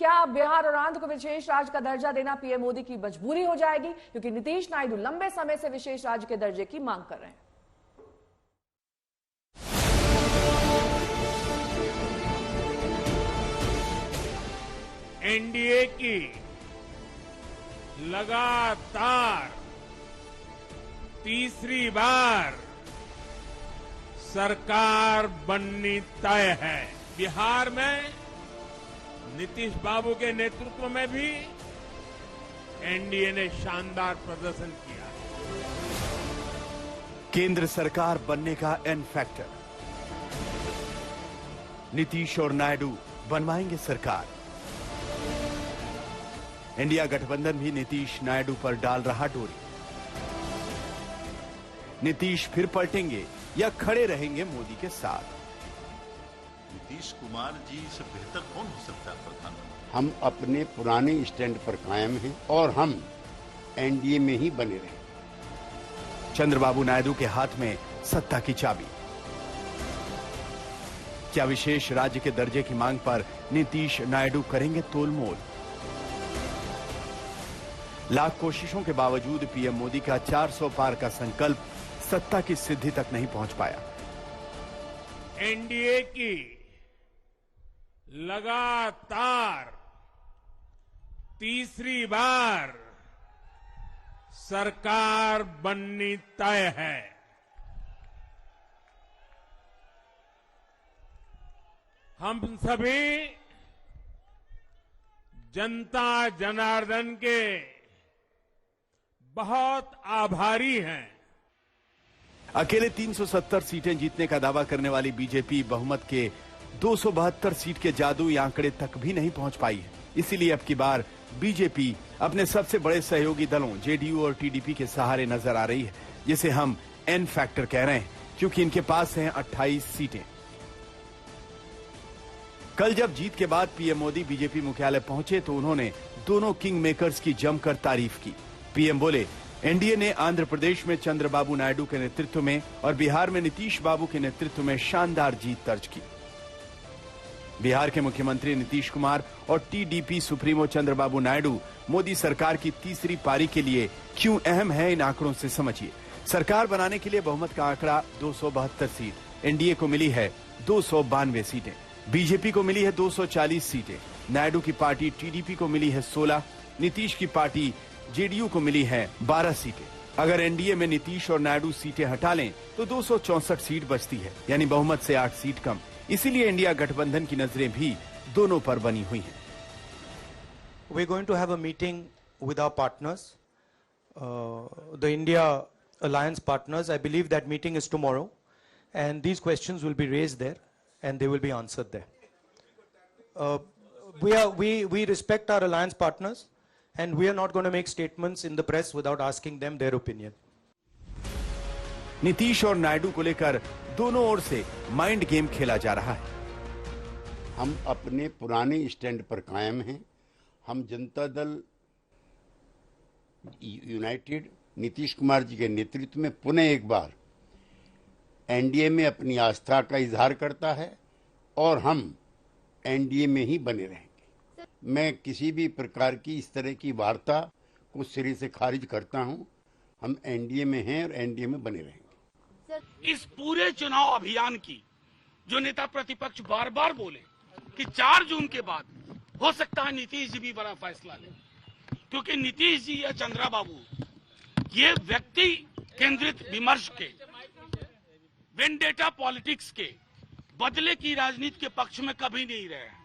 क्या बिहार और आंध्र को विशेष राज्य का दर्जा देना पीएम मोदी की मजबूरी हो जाएगी? क्योंकि नीतीश नायडू लंबे समय से विशेष राज्य के दर्जे की मांग कर रहे हैं। एनडीए की लगातार तीसरी बार सरकार बननी तय है। बिहार में नीतीश बाबू के नेतृत्व में भी एनडीए ने शानदार प्रदर्शन किया। केंद्र सरकार बनने का एन फैक्टर, नीतीश और नायडू बनवाएंगे सरकार। इंडिया गठबंधन भी नीतीश नायडू पर डाल रहा डोरी। नीतीश फिर पलटेंगे या खड़े रहेंगे मोदी के साथ? नीतीश कुमार जी से बेहतर कौन हो सकता है प्रधानमंत्री? हम अपने पुराने स्टैंड पर कायम हैं और हम एनडीए में ही बने रहें। चंद्रबाबू नायडू के हाथ में सत्ता की चाबी। क्या विशेष राज्य के दर्जे की मांग पर नीतीश नायडू करेंगे तोलमोल? लाख कोशिशों के बावजूद पीएम मोदी का 400 पार का संकल्प सत्ता की सिद्धि तक नहीं पहुंच पाया। एनडीए की लगातार तीसरी बार सरकार बननी तय है। हम सभी जनता जनार्दन के बहुत आभारी हैं। अकेले 370 सीटें जीतने का दावा करने वाली बीजेपी बहुमत के 272 सीट के जादुई आंकड़े तक भी नहीं पहुंच पाई है। इसीलिए अब की बार बीजेपी अपने सबसे बड़े सहयोगी दलों जेडीयू और टीडीपी के सहारे नजर आ रही है, जिसे हम एन फैक्टर कह रहे हैं, क्योंकि इनके पास हैं 28 सीटें। कल जब जीत के बाद पीएम मोदी बीजेपी मुख्यालय पहुंचे तो उन्होंने दोनों किंग मेकर्स की जमकर तारीफ की। पीएम बोले, एनडीए ने आंध्र प्रदेश में चंद्रबाबू नायडू के नेतृत्व में और बिहार में नीतीश बाबू के नेतृत्व में शानदार जीत दर्ज की। बिहार के मुख्यमंत्री नीतीश कुमार और टीडीपी सुप्रीमो चंद्रबाबू नायडू मोदी सरकार की तीसरी पारी के लिए क्यों अहम है, इन आंकड़ों से समझिए। सरकार बनाने के लिए बहुमत का आंकड़ा 272 सीट, एनडीए को मिली है 292 सीटें, बीजेपी को मिली है 240 सीटें, नायडू की पार्टी टीडीपी को मिली है 16, नीतीश की पार्टी जेडीयू को मिली है 12 सीटें। अगर एनडीए में नीतीश और नायडू सीटें हटा लें तो 264 सीट बचती है, यानी बहुमत से 8 सीट कम। इसीलिए इंडिया गठबंधन की नजरें भी दोनों पर बनी हुई हैं। We're going to have a meeting with our partners, the India Alliance partners. I believe that meeting is tomorrow, and these questions will be raised there, and they will be answered there. We respect our alliance partners, and we are not going to make statements in the press without asking them their opinion. Nitish और नायडू को लेकर दोनों ओर से mind game खेला जा रहा है। हम अपने पुराने स्टैंड पर कायम हैं। हम जनता दल यूनाइटेड नीतीश कुमार जी के नेतृत्व में पुनः एक बार एनडीए में अपनी आस्था का इजहार करता है और हम एनडीए में ही बने रहेंगे। मैं किसी भी प्रकार की इस तरह की वार्ता को सिरे से खारिज करता हूं। हम एनडीए में हैं और एनडीए में बने रहेंगे। इस पूरे चुनाव अभियान की जो नेता प्रतिपक्ष बार बार बोले कि 4 जून के बाद हो सकता है नीतीश जी भी बड़ा फैसला ले, क्योंकि नीतीश जी या चंद्रबाबू ये व्यक्ति केंद्रित विमर्श के, वेंडेटा पॉलिटिक्स के, बदले की राजनीति के पक्ष में कभी नहीं रहे हैं।